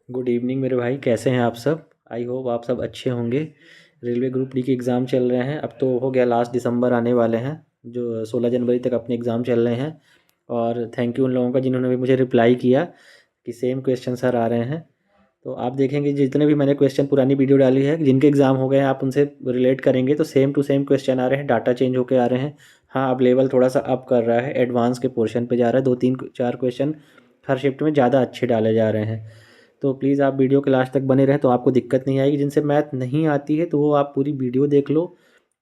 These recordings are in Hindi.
गुड इवनिंग मेरे भाई, कैसे हैं आप सब। आई होप आप सब अच्छे होंगे। रेलवे ग्रुप डी के एग्ज़ाम चल रहे हैं, अब तो हो गया लास्ट दिसंबर आने वाले हैं। जो 16 जनवरी तक अपने एग्ज़ाम चल रहे हैं। और थैंक यू उन लोगों का जिन्होंने भी मुझे रिप्लाई किया कि सेम क्वेश्चन सर आ रहे हैं। तो आप देखेंगे जितने भी मैंने क्वेश्चन पुरानी वीडियो डाली है, जिनके एग्ज़ाम हो गए हैं, आप उनसे रिलेट करेंगे तो सेम टू सेम क्वेश्चन आ रहे हैं, डाटा चेंज होकर आ रहे हैं। हाँ, अब लेवल थोड़ा सा अप कर रहा है, एडवांस के पोर्शन पे जा रहा है, 2 3 4 क्वेश्चन हर शिफ्ट में ज़्यादा अच्छे डाले जा रहे हैं। तो प्लीज़ आप वीडियो के लास्ट तक बने रहें तो आपको दिक्कत नहीं आएगी। जिनसे मैथ नहीं आती है तो वो आप पूरी वीडियो देख लो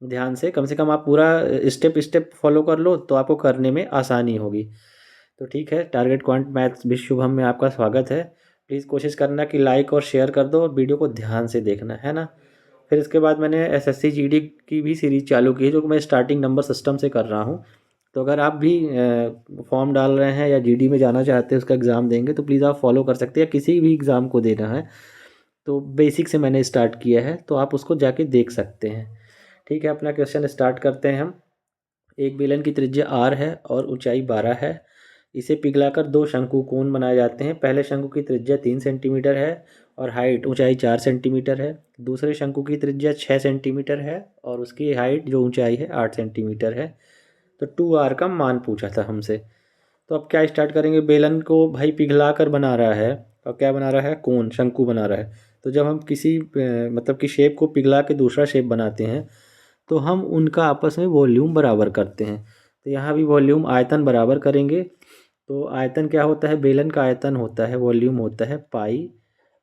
ध्यान से, कम कम आप पूरा स्टेप स्टेप फॉलो कर लो तो आपको करने में आसानी होगी। तो ठीक है, टारगेट क्वांट मैथ्स विश्व शुभम में आपका स्वागत है। प्लीज़ कोशिश करना कि लाइक और शेयर कर दो और वीडियो को ध्यान से देखना है ना। फिर इसके बाद मैंने एसएससी जीडी की भी सीरीज़ चालू की है, जो कि मैं स्टार्टिंग नंबर सिस्टम से कर रहा हूँ। तो अगर आप भी फॉर्म डाल रहे हैं या जीडी में जाना चाहते हैं, उसका एग्ज़ाम देंगे, तो प्लीज़ आप फॉलो कर सकते हैं। या किसी भी एग्ज़ाम को देना है तो बेसिक से मैंने स्टार्ट किया है, तो आप उसको जाके देख सकते हैं। ठीक है, अपना क्वेश्चन स्टार्ट करते हैं हम। एक बेलन की त्रिज्या r है और ऊंचाई 12 है। इसे पिघलाकर दो शंकु कोण बनाए जाते हैं। पहले शंकु की त्रिज्या 3 सेंटीमीटर है और हाइट ऊंचाई 4 सेंटीमीटर है। दूसरे शंकु की त्रिज्या 6 सेंटीमीटर है और उसकी हाइट जो ऊंचाई है 8 सेंटीमीटर है। तो 2r का मान पूछा था हमसे। तो अब क्या स्टार्ट करेंगे, बेलन को भाई पिघला कर बना रहा है और क्या बना रहा है, कोण शंकु बना रहा है। तो जब हम किसी मतलब कि शेप को पिघला के दूसरा शेप बनाते हैं तो हम उनका आपस में वॉल्यूम बराबर करते हैं। तो यहाँ भी वॉल्यूम आयतन बराबर करेंगे। तो आयतन क्या होता है, बेलन का आयतन होता है, वॉल्यूम होता है पाई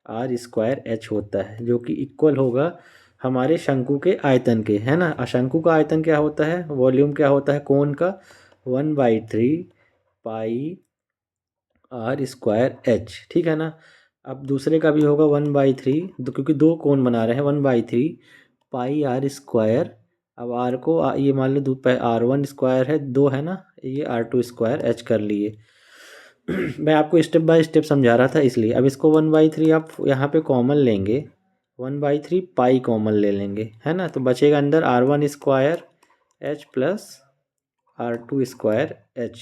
आर स्क्वायर एच होता है, जो कि इक्वल होगा हमारे शंकु के आयतन के, है ना। शंकु का आयतन क्या होता है, वॉल्यूम क्या होता है कोण का, 1/3 पाई आर स्क्वायर एच, ठीक है ना। अब दूसरे का भी होगा 1/3, क्योंकि दो कोण बना रहे हैं, 1/3 पाई आर स्क्वायर। अब आर को ये मान लो R1 स्क्वायर है, दो है ना, ये R2 स्क्वायर एच कर लिए। मैं आपको स्टेप बाय स्टेप समझा रहा था इसलिए। अब इसको 1/3 आप यहाँ पे कॉमन लेंगे, 1/3 पाई कॉमन ले लेंगे, है ना। तो बचेगा अंदर R1 square H plus R2 square H,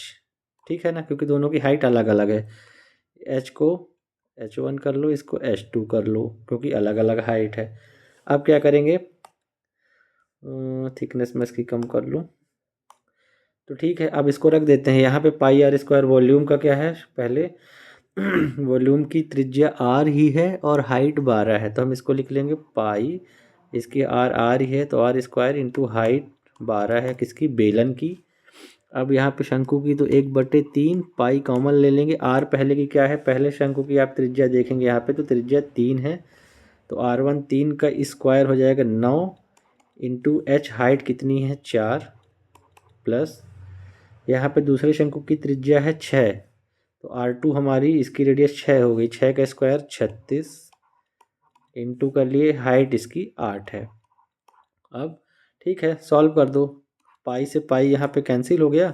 ठीक है ना, क्योंकि दोनों की हाइट अलग अलग है। एच को H1 कर लो, इसको H2 कर लो, क्योंकि अलग अलग हाइट है। अब क्या करेंगे, थिकनेस मैं इसकी कम कर लूँ। तो ठीक है, अब इसको रख देते हैं यहाँ पे। पाई आर स्क्वायर वॉल्यूम का क्या है पहले, वॉल्यूम की त्रिज्या r ही है और हाइट 12 है, तो हम इसको लिख लेंगे पाई, इसकी r ही है तो r स्क्वायर इंटू हाइट 12 है किसकी, बेलन की। अब यहाँ पे शंकु की तो 1/3 पाई कॉमन ले लेंगे। r पहले की क्या है, पहले शंकु की आप त्रिज्या देखेंगे यहाँ पे तो त्रिज्या 3 है, तो R1 3 का स्क्वायर हो जाएगा 9 इंटू एच हाइट कितनी है 4, प्लस यहाँ पे दूसरे शंकु की त्रिज्या है 6, तो R2 हमारी इसकी रेडियस 6 हो गई, 6 का स्क्वायर 36 इंटू कर लिए हाइट इसकी 8 है। अब ठीक है, सॉल्व कर दो। पाई से पाई यहाँ पे कैंसिल हो गया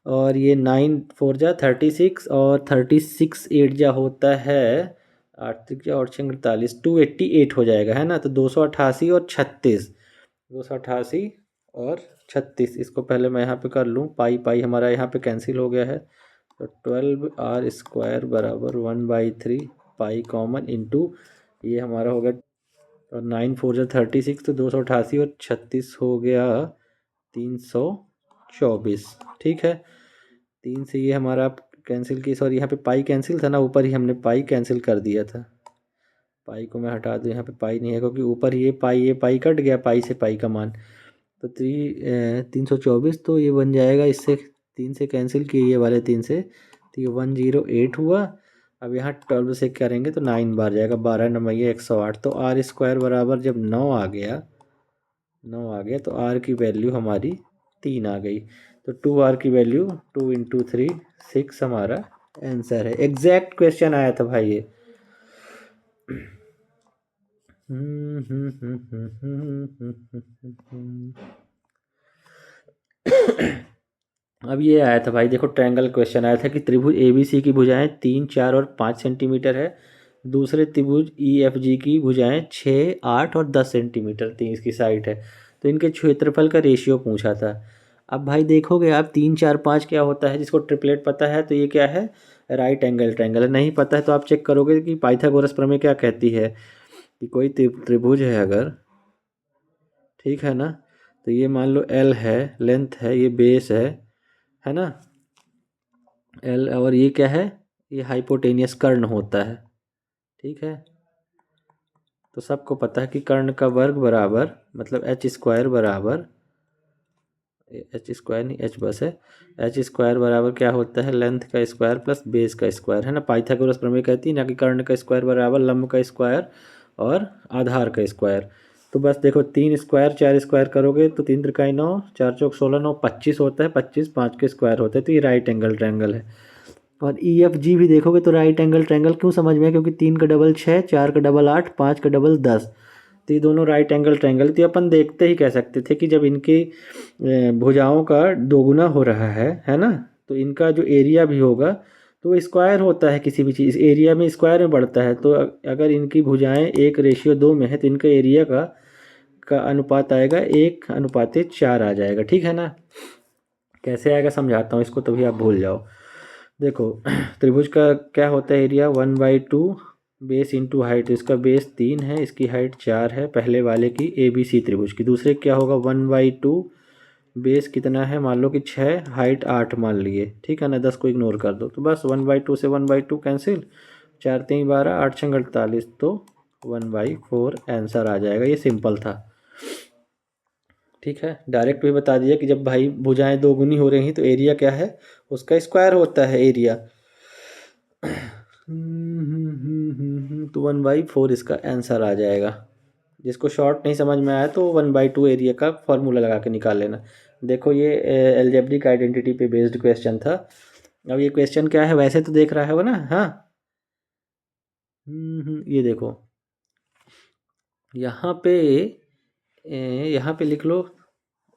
और ये 9 4 जा 36 और 36 8 जा होता है 8 त्रिज्या और 6 48, 288 हो जाएगा, है ना। तो 288 और 36, 288 और 36, इसको पहले मैं यहाँ पे कर लूँ। पाई पाई हमारा यहाँ पे कैंसिल हो गया है, तो 12r स्क्वायर बराबर 1/3 पाई कॉमन इंटू ये हमारा हो गया, और 9 4 जा 36, तो 288 और 36 हो गया 324, ठीक है। 3 से ये हमारा कैंसिल की, सॉरी यहाँ पे पाई कैंसिल था ना, ऊपर ही हमने पाई कैंसिल कर दिया था। पाई को मैं हटा दूँ, यहाँ पे पाई नहीं है क्योंकि ऊपर ये पाई कट गया, पाई से पाई का मान। तो 324, तो ये बन जाएगा, इससे 3 से कैंसिल किए ये वाले 3 से, तो ये 108 हुआ। अब यहाँ 12 से करेंगे तो 9 बार जाएगा, 12 नंबर ये 108। तो आर स्क्वायर बराबर जब 9 आ गया, 9 आ गया तो आर की वैल्यू हमारी 3 आ गई। तो 2r की वैल्यू 2 इंटू 3 6 हमारा आंसर है। एग्जैक्ट क्वेश्चन आया था भाई ये। अब ये आया था भाई, देखो ट्रायंगल क्वेश्चन आया था कि त्रिभुज ABC की भुजाएं 3 4 और 5 सेंटीमीटर है। दूसरे त्रिभुज EFG की भुजाएं 6 8 और 10 सेंटीमीटर थी, इसकी साइड है। तो इनके क्षेत्रफल का रेशियो पूछा था। अब भाई देखोगे आप 3 4 5 क्या होता है, जिसको ट्रिपलेट पता है तो ये क्या है, राइट एंगल ट्रायंगल है। नहीं पता है तो आप चेक करोगे कि पाइथागोरस प्रमेय क्या कहती है कि कोई त्रिभुज है अगर, ठीक है ना, तो ये मान लो एल है, लेंथ है, ये बेस है ना, एल, और ये क्या है, ये हाइपोटेनियस कर्ण होता है, ठीक है। तो सबको पता है कि कर्ण का वर्ग बराबर मतलब एच स्क्वायर बराबर, एच स्क्वायर नहीं एच बस है, एच स्क्वायर बराबर क्या होता है, लेंथ का स्क्वायर प्लस बेस का स्क्वायर, है ना। पाइथागोरस प्रमेय कहती है ना कि कर्ण का स्क्वायर बराबर लंब का स्क्वायर और आधार का स्क्वायर। तो बस देखो 3 स्क्वायर 4 स्क्वायर करोगे तो 3 त्रिकाई 9, 4 चौक 16, 9 25 होता है, 25 5 के स्क्वायर होते हैं, तो ये राइट एंगल ट्रायंगल है। और ई एफ जी भी देखोगे तो राइट एंगल ट्रायंगल क्यों समझ में है, क्योंकि 3 का डबल 6, 4 का डबल 8, 5 का डबल 10, तो ये दोनों राइट एंगल ट्रायंगल। तो अपन देखते ही कह सकते थे कि जब इनकी भुजाओं का दोगुना हो रहा है ना, तो इनका जो एरिया भी होगा तो वो स्क्वायर होता है, किसी भी चीज़ एरिया में स्क्वायर में बढ़ता है। तो अगर इनकी भुजाएं 1:2 में है तो इनका एरिया का अनुपात आएगा 1:4 आ जाएगा, ठीक है ना। कैसे आएगा समझाता हूँ इसको, तभी आप भूल जाओ। देखो त्रिभुज का क्या होता है एरिया, 1/2 बेस इंटू हाइट, इसका बेस 3 है, इसकी हाइट 4 है, पहले वाले की ABC त्रिभुज की। दूसरे क्या होगा 1/2 बेस कितना है, मान लो कि 6, हाइट 8 मान लिए, ठीक है ना, 10 को इग्नोर कर दो, तो बस 1/2 से 1/2 कैंसिल, 4 3 12, 8 6 48, तो 1/4 आंसर आ जाएगा। ये सिंपल था, ठीक है। डायरेक्ट भी बता दिया कि जब भाई भुजाएं दोगुनी हो रही हैं तो एरिया क्या है, उसका स्क्वायर होता है एरिया। तो 1/4 इसका आंसर आ जाएगा। जिसको शॉर्ट नहीं समझ में आया तो 1/2 एरिया का फॉर्मूला लगा के निकाल लेना। देखो ये एल्जेब्रिक आइडेंटिटी पे बेस्ड क्वेश्चन था। अब ये क्वेश्चन क्या है, वैसे तो देख रहा है वो ना, हाँ। ये देखो यहाँ पे, यहाँ पे लिख लो,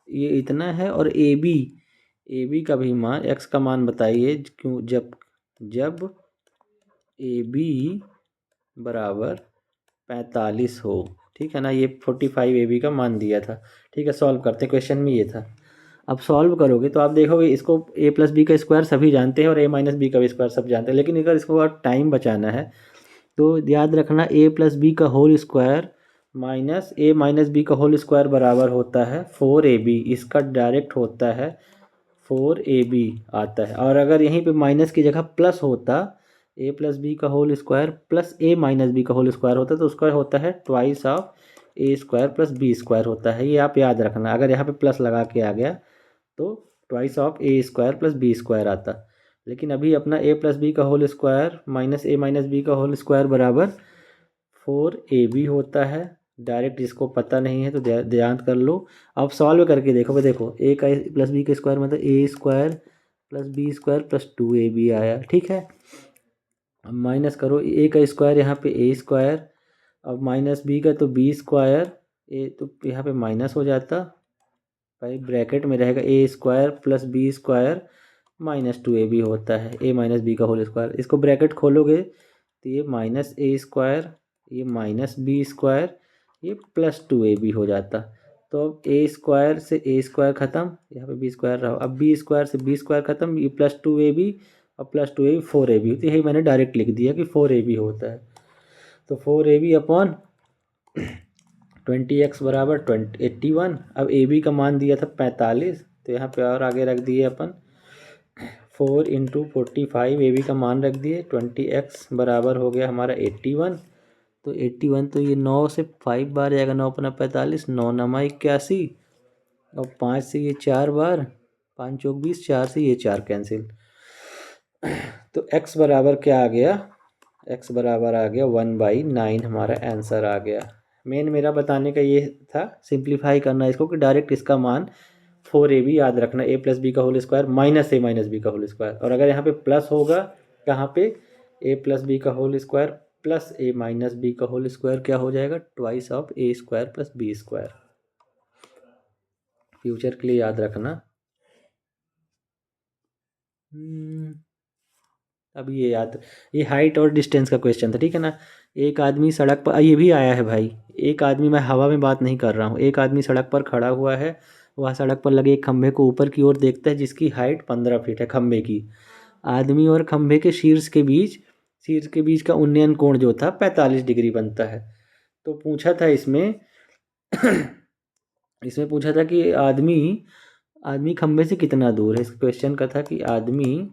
ये इतना है, और ए बी का भी मान, एक्स का मान बताइए, क्यों, जब ए बी बराबर 45 हो, ठीक है ना। ये 45 ए बी का मान दिया था, ठीक है। सॉल्व करते, क्वेश्चन में ये था। अब सॉल्व करोगे तो आप देखोगे इसको a प्लस बी का स्क्वायर सभी जानते हैं और a माइनस बी का भी स्क्वायर सब जानते हैं, लेकिन अगर इसको और टाइम बचाना है तो याद रखना a प्लस बी का whole square minus a minus b का होल स्क्वायर बराबर होता है 4ab। इसका डायरेक्ट होता है 4ab आता है, और अगर यहीं पे माइनस की जगह प्लस होता, a प्लस बी का whole square plus a minus b का होल स्क्वायर होता, तो उसका होता है twice of a square plus b square होता है। ये आप याद रखना, अगर यहाँ पे प्लस लगा के आ गया तो twice of a square plus b square आता। लेकिन अभी अपना a प्लस बी का whole square minus a minus b का होल स्क्वायर बराबर 4ab होता है। डायरेक्ट जिसको पता नहीं है तो ध्यान कर लो। अब सॉल्व करके देखो, देखो a का प्लस बी का स्क्वायर मतलब a square plus b square plus 2ab आया, ठीक है। अब माइनस करो, a का स्क्वायर यहाँ पे a स्क्वायर, अब माइनस बी का तो बी स्क्वायर, ए तो यहाँ पे माइनस हो जाता, भाई ब्रैकेट में रहेगा a square plus b square minus 2ab होता है, a माइनस बी का होल स्क्वायर। इसको ब्रैकेट खोलोगे तो ये माइनस a स्क्वायर, ये माइनस बी स्क्वायर, ये प्लस 2ab हो जाता। तो अब a स्क्वायर से a स्क्वायर ख़त्म, यहाँ पे b स्क्वायर रहा, अब b स्क्वायर से b स्क्वायर ख़त्म, ये प्लस 2ab और प्लस 2ab 4ab होती है। यही मैंने डायरेक्ट लिख दिया कि 4ab होता है। तो 4ab अपॉन 20x बराबर 81। अब ए बी का मान दिया था 45, तो यहाँ पे और आगे रख दिए अपन 4 इंटू 45, ए बी का मान रख दिए, 20x बराबर हो गया हमारा 81। तो 81 तो ये 9 से 5 बार जाएगा, 9 अपना 45, 9 नमा 81, और 5 से ये 4 बार, 5 चौक 20, 4 से ये 4 कैंसिल। तो x बराबर क्या आ गया, x बराबर आ गया 1/9 हमारा आंसर आ गया। मेन मेरा बताने का ये था, सिंप्लीफाई करना इसको कि डायरेक्ट इसका मान 4ab याद रखना, a प्लस बी का whole square minus a minus b का होल स्क्वायर, और अगर यहाँ पे प्लस होगा कहाँ पे, a प्लस बी का whole square plus a minus b का होल स्क्वायर क्या हो जाएगा, twice of a square plus b square. Future के लिए याद रखना। अब ये हाइट और डिस्टेंस का क्वेश्चन था, ठीक है ना। एक आदमी सड़क पर, ये भी आया है भाई, एक आदमी, मैं हवा में बात नहीं कर रहा हूँ, एक आदमी सड़क पर खड़ा हुआ है, वह सड़क पर लगे एक खंभे को ऊपर की ओर देखता है जिसकी हाइट 15 फीट है खंभे की। आदमी और खंभे के शीर्ष के बीच का उन्नयन कोण जो था 45 डिग्री बनता है। तो पूछा था इसमें इसमें पूछा था कि आदमी खंभे से कितना दूर है। इस क्वेश्चन का था कि आदमी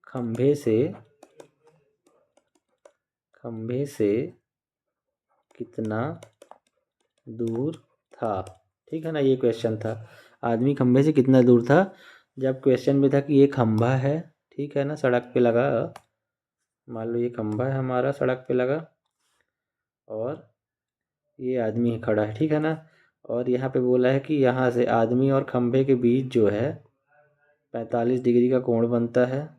खंभे से कितना दूर था, ठीक है ना। ये क्वेश्चन था, आदमी खंभे से कितना दूर था। जब क्वेश्चन में था कि ये खंभा है, ठीक है ना, सड़क पे लगा, मान लो ये खंभा है हमारा सड़क पे लगा, और ये आदमी खड़ा है, ठीक है ना। और यहाँ पे बोला है कि यहाँ से आदमी और खंभे के बीच जो है 45 डिग्री का कोण बनता है।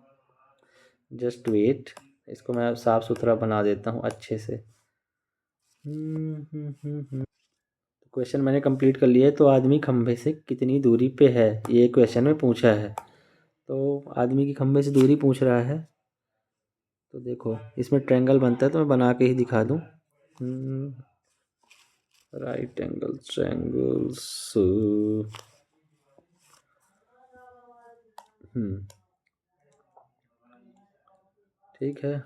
जस्ट वेट, इसको मैं साफ सुथरा बना देता हूँ अच्छे से। क्वेश्चन मैंने कंप्लीट कर लिया है। तो आदमी खंभे से कितनी दूरी पे है, ये क्वेश्चन में पूछा है। तो आदमी की खंभे से दूरी पूछ रहा है। तो देखो इसमें ट्रायंगल बनता है, तो मैं बना के ही दिखा दूँ। Right angle triangles. ठीक है।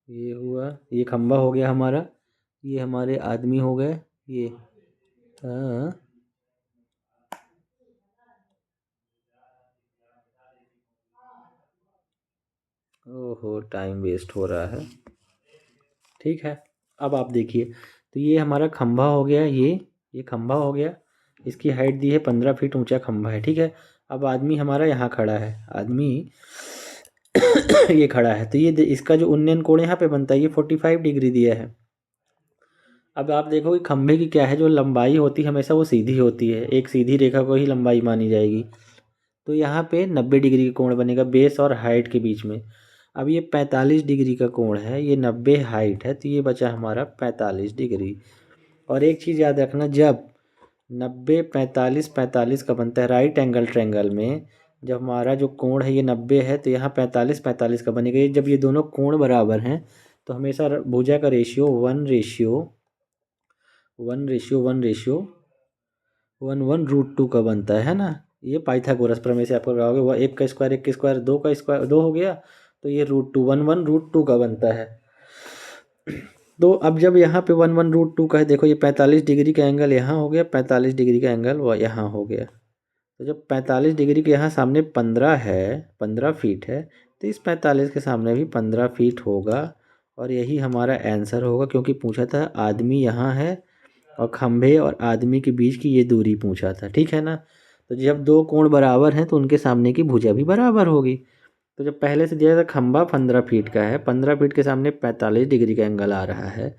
ये हुआ, ये खंभा हो गया हमारा, ये हमारे आदमी हो गए, ये हाँ। ओहो टाइम वेस्ट हो रहा है, ठीक है। अब आप देखिए, तो ये हमारा खंभा हो गया, ये खंभा हो गया, इसकी हाइट दी है 15 फीट ऊंचा खंभा है, ठीक है। अब आदमी हमारा यहाँ खड़ा है, आदमी ये खड़ा है, तो ये इसका जो उन्नयन कोण यहाँ पे बनता है ये 45 डिग्री दिया है। अब आप देखो कि खंभे की क्या है, जो लंबाई होती है हमेशा वो सीधी होती है, एक सीधी रेखा को ही लंबाई मानी जाएगी। तो यहाँ पे 90 डिग्री का कोण बनेगा बेस और हाइट के बीच में। अब ये 45 डिग्री का कोण है, ये 90 हाइट है, तो ये बचा हमारा 45 डिग्री। और एक चीज़ याद रखना, जब 90 45 45 का बनता है राइट एंगल ट्रायंगल में, जब हमारा जो कोण है ये 90 है, तो यहाँ 45 45 का बनेगा। जब ये दोनों कोण बराबर हैं तो हमेशा भुजा का रेशियो 1:1 का बनता है ना। ये पाइथागोरस प्रमेय से आपको लगाओगे, वह 1 का स्क्वायर 2 का स्क्वायर 2 हो गया, तो ये √2 का बनता है। तो अब जब यहाँ पे 1/√2 का है, देखो ये 45 डिग्री का एंगल यहाँ हो गया, 45 डिग्री का एंगल वह यहाँ हो गया। तो जब 45 डिग्री के यहाँ सामने 15 फीट है, तो इस 45 के सामने भी 15 फीट होगा, और यही हमारा आंसर होगा, क्योंकि पूछा था आदमी यहाँ है और खंभे और आदमी के बीच की ये दूरी पूछा था, ठीक है ना। तो जब दो कोण बराबर हैं तो उनके सामने की भुजा भी बराबर होगी। तो जब पहले से दिया था खंभा 15 फीट का है, 15 फीट के सामने 45 डिग्री का एंगल आ रहा है,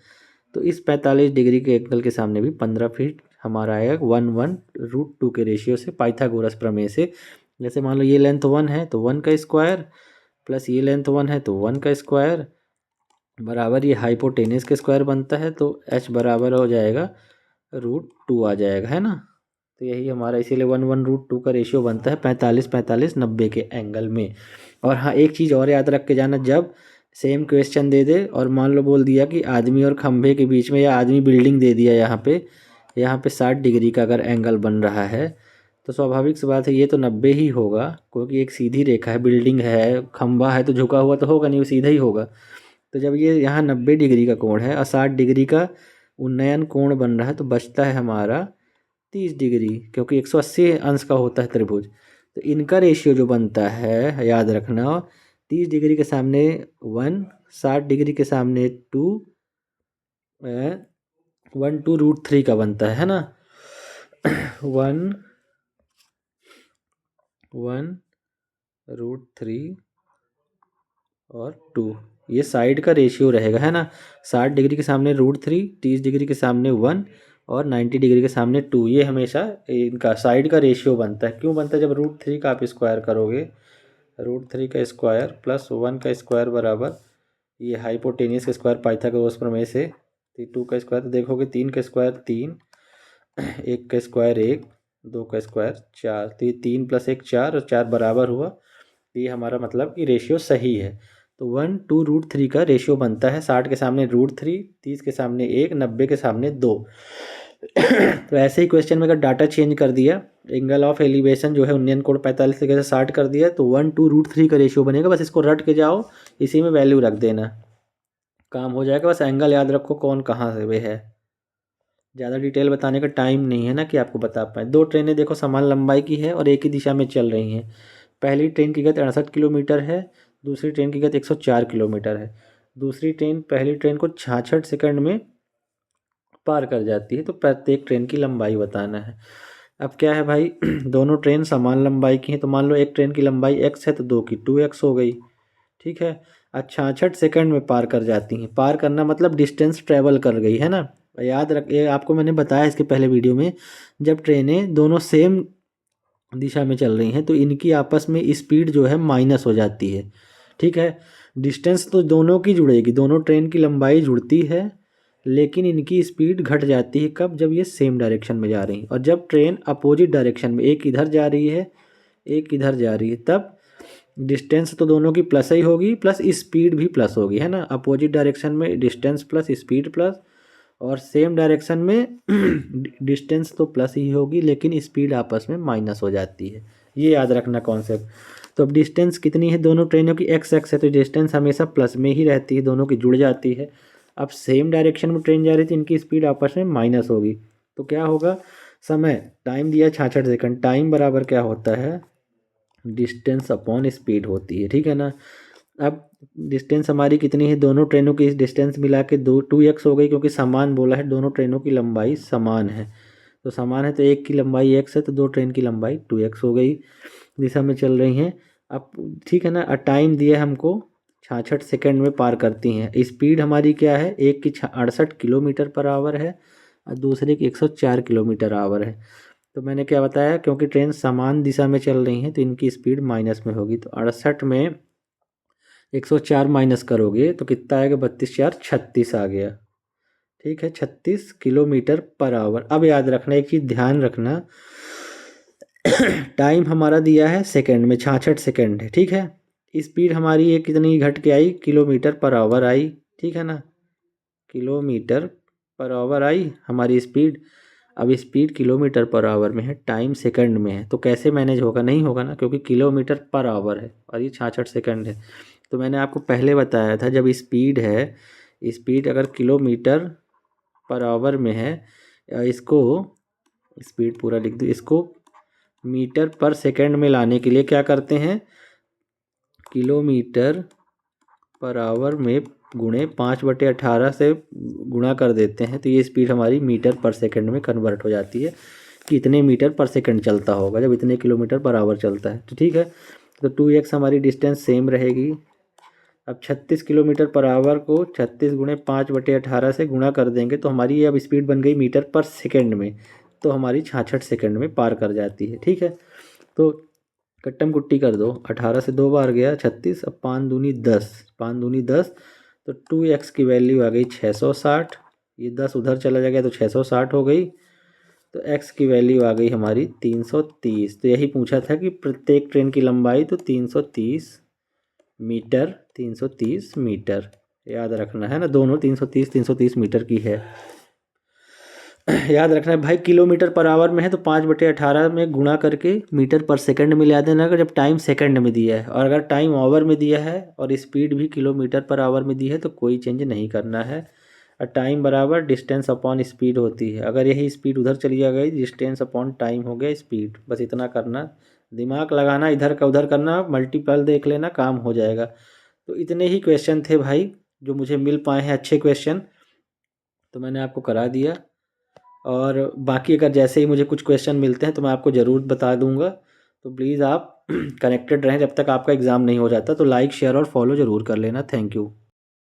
तो इस 45 डिग्री के एंगल के सामने भी 15 फीट हमारा आएगा 1/√2 के रेशियो से, पाइथागोरस प्रमेय से। जैसे मान लो ये लेंथ 1 है तो 1 का स्क्वायर, प्लस ये लेंथ 1 है तो 1 का स्क्वायर, बराबर ये हाइपोटेनस के स्क्वायर बनता है, तो h बराबर हो जाएगा √2 आ जाएगा, है ना। तो यही हमारा इसीलिए 1/√2 का रेशियो बनता है 45 45 90 के एंगल में। और हाँ एक चीज़ और याद रख के जाना, जब सेम क्वेश्चन दे दे और मान लो बोल दिया कि आदमी और खंभे के बीच में, या आदमी बिल्डिंग दे दिया यहाँ पे 60 डिग्री का अगर एंगल बन रहा है, तो स्वाभाविक सी बात है ये तो 90 ही होगा, क्योंकि एक सीधी रेखा है, बिल्डिंग है, खंभा है, तो झुका हुआ तो होगा नहीं, वो सीधा ही होगा। तो जब ये यहाँ 90 डिग्री का कोण है और 60 डिग्री का उन्नयन कोण बन रहा है, तो बचता है हमारा 30 डिग्री, क्योंकि 180 अंश का होता है त्रिभुज। तो इनका रेशियो जो बनता है याद रखना, 30 डिग्री के सामने 1, 60 डिग्री के सामने 2, 1/√3 का बनता है ना। 1/√3 और 2, ये साइड का रेशियो रहेगा, है ना। 60 डिग्री के सामने √3, 30 डिग्री के सामने 1 और 90 डिग्री के सामने 2, ये हमेशा इनका साइड का रेशियो बनता है। क्यों बनता है, जब √3 का आप स्क्वायर करोगे, √3 का स्क्वायर प्लस 1 का स्क्वायर बराबर ये हाइपोटेनियस का स्क्वायर पाइथागोरस प्रमेय से, 2 का स्क्वायर, तो देखोगे 3 का स्क्वायर 3, 1 का स्क्वायर 1, 2 का स्क्वायर 4, तो ये 3 + 1 4 और 4 बराबर हुआ, तो ये हमारा मतलब कि रेशियो सही है। तो 1/√3 का रेशियो बनता है, 60 के सामने √3, 30 के सामने 1, 90 के सामने 2। तो ऐसे ही क्वेश्चन में अगर डाटा चेंज कर दिया, एंगल ऑफ एलिवेशन जो है उन्नयन कोण 45 डिग्री से 60 कर दिया, तो 1/√3 का रेशियो बनेगा। बस इसको रट के जाओ, इसी में वैल्यू रख देना, काम हो जाएगा। बस एंगल याद रखो कौन कहाँ से वे है। ज़्यादा डिटेल बताने का टाइम नहीं है ना कि आपको बता पाएँ। दो ट्रेनें देखो समान लंबाई की है और एक ही दिशा में चल रही हैं। पहली ट्रेन की गति 68 किलोमीटर है, दूसरी ट्रेन की गति 104 किलोमीटर है। दूसरी ट्रेन पहली ट्रेन को 66 सेकंड में पार कर जाती है। तो प्रत्येक ट्रेन की लंबाई बताना है। अब क्या है भाई, दोनों ट्रेन समान लंबाई की हैं, तो मान लो एक ट्रेन की लंबाई x है तो दो की 2x हो गई, ठीक है। 66 सेकंड में पार कर जाती हैं। पार करना मतलब डिस्टेंस ट्रेवल कर गई है ना। याद रख, ये आपको मैंने बताया इसके पहले वीडियो में, जब ट्रेनें दोनों सेम दिशा में चल रही हैं तो इनकी आपस में स्पीड जो है माइनस हो जाती है, ठीक है। डिस्टेंस तो दोनों की जुड़ेगी, दोनों ट्रेन की लंबाई जुड़ती है, लेकिन इनकी स्पीड घट जाती है कब, जब ये सेम डायरेक्शन में जा रही हैं। और जब ट्रेन अपोजिट डायरेक्शन में, एक इधर जा रही है एक इधर जा रही है, तब डिस्टेंस तो दोनों की प्लस ही होगी, प्लस स्पीड भी प्लस होगी, है ना। अपोजिट डायरेक्शन में डिस्टेंस प्लस स्पीड प्लस, और सेम डायरेक्शन में डिस्टेंस तो प्लस ही होगी लेकिन स्पीड आपस में माइनस हो जाती है। ये याद रखना कॉन्सेप्ट। तो अब डिस्टेंस कितनी है दोनों ट्रेनों की, एक्स एक्स है तो डिस्टेंस हमेशा प्लस में ही रहती है, दोनों की जुड़ जाती है। अब सेम डायरेक्शन में ट्रेन जा रही थी, इनकी स्पीड आपस में माइनस होगी, तो क्या होगा, समय टाइम दिया 66 सेकंड, टाइम बराबर क्या होता है, डिस्टेंस अपॉन स्पीड होती है, ठीक है ना। अब डिस्टेंस हमारी कितनी है, दोनों ट्रेनों की डिस्टेंस मिला के 2x हो गई, क्योंकि समान बोला है, दोनों ट्रेनों की लंबाई समान है। तो समान है तो एक की लंबाई x है तो दो ट्रेन की लंबाई 2x हो गई, दिशा में चल रही हैं। अब ठीक है ना, टाइम दिया है हमको 66 सेकंड में पार करती हैं। स्पीड हमारी क्या है, एक की 68 किलोमीटर पर आवर है और दूसरे की 104 किलोमीटर आवर है। तो मैंने क्या बताया, क्योंकि ट्रेन समान दिशा में चल रही हैं तो इनकी स्पीड माइनस में होगी। तो 68 में 104 माइनस करोगे तो कितना आएगा, 32×4 36 आ गया, ठीक है, 36 किलोमीटर पर आवर। अब याद रखना एक चीज़ ध्यान रखना, टाइम हमारा दिया है सेकंड में, 66 सेकंड है, ठीक है। स्पीड हमारी ये कितनी घट के आई, किलोमीटर पर आवर आई, ठीक है ना, किलोमीटर पर आवर आई हमारी स्पीड। अब स्पीड किलोमीटर पर आवर में है, टाइम सेकंड में है, तो कैसे मैनेज होगा, नहीं होगा ना, क्योंकि किलोमीटर पर आवर है और ये 66 सेकंड है। तो मैंने आपको पहले बताया था, जब स्पीड है, स्पीड अगर किलोमीटर पर आवर में है, इसको स्पीड पूरा लिख दो, इसको मीटर पर सेकंड में लाने के लिए क्या करते हैं, किलोमीटर पर आवर में गुणे 5/18 से गुणा कर देते हैं, तो ये स्पीड हमारी मीटर पर सेकंड में कन्वर्ट हो जाती है कि इतने मीटर पर सेकंड चलता होगा जब इतने किलोमीटर पर आवर चलता है, तो ठीक है। तो 2x हमारी डिस्टेंस सेम रहेगी। अब 36 किलोमीटर पर आवर को 36 गुणे 5/18 से गुणा कर देंगे तो हमारी ये अब स्पीड बन गई मीटर पर सेकंड में, तो हमारी 66 सेकंड में पार कर जाती है, ठीक है। तो कट्टम कुट्टी कर दो, 18 से 2 बार गया 36, अब 5 दूनी 10, 5 दूनी 10, तो 2x की वैल्यू आ गई 660, ये 10 उधर चला जाएगा तो 660 हो गई, तो x की वैल्यू आ गई हमारी 330। तो यही पूछा था कि प्रत्येक ट्रेन की लंबाई, तो 330 मीटर, 330 मीटर याद रखना है ना, दोनों 330 मीटर की है। याद रखना है भाई, किलोमीटर पर आवर में है तो 5/18 में गुणा करके मीटर पर सेकंड में ले देना, अगर जब टाइम सेकंड में दिया है, और अगर टाइम आवर में दिया है और स्पीड भी किलोमीटर पर आवर में दी है तो कोई चेंज नहीं करना है। और टाइम बराबर डिस्टेंस अपॉन स्पीड होती है, अगर यही स्पीड उधर चली आ गई, डिस्टेंस अपॉन टाइम हो गया स्पीड, बस इतना करना, दिमाग लगाना, इधर का उधर करना, मल्टीपल देख लेना, काम हो जाएगा। तो इतने ही क्वेश्चन थे भाई जो मुझे मिल पाए हैं, अच्छे क्वेश्चन, तो मैंने आपको करा दिया। और बाकी अगर जैसे ही मुझे कुछ क्वेश्चन मिलते हैं तो मैं आपको ज़रूर बता दूंगा। तो प्लीज़ आप कनेक्टेड रहें जब तक आपका एग्ज़ाम नहीं हो जाता। तो लाइक शेयर और फॉलो ज़रूर कर लेना। Thank you.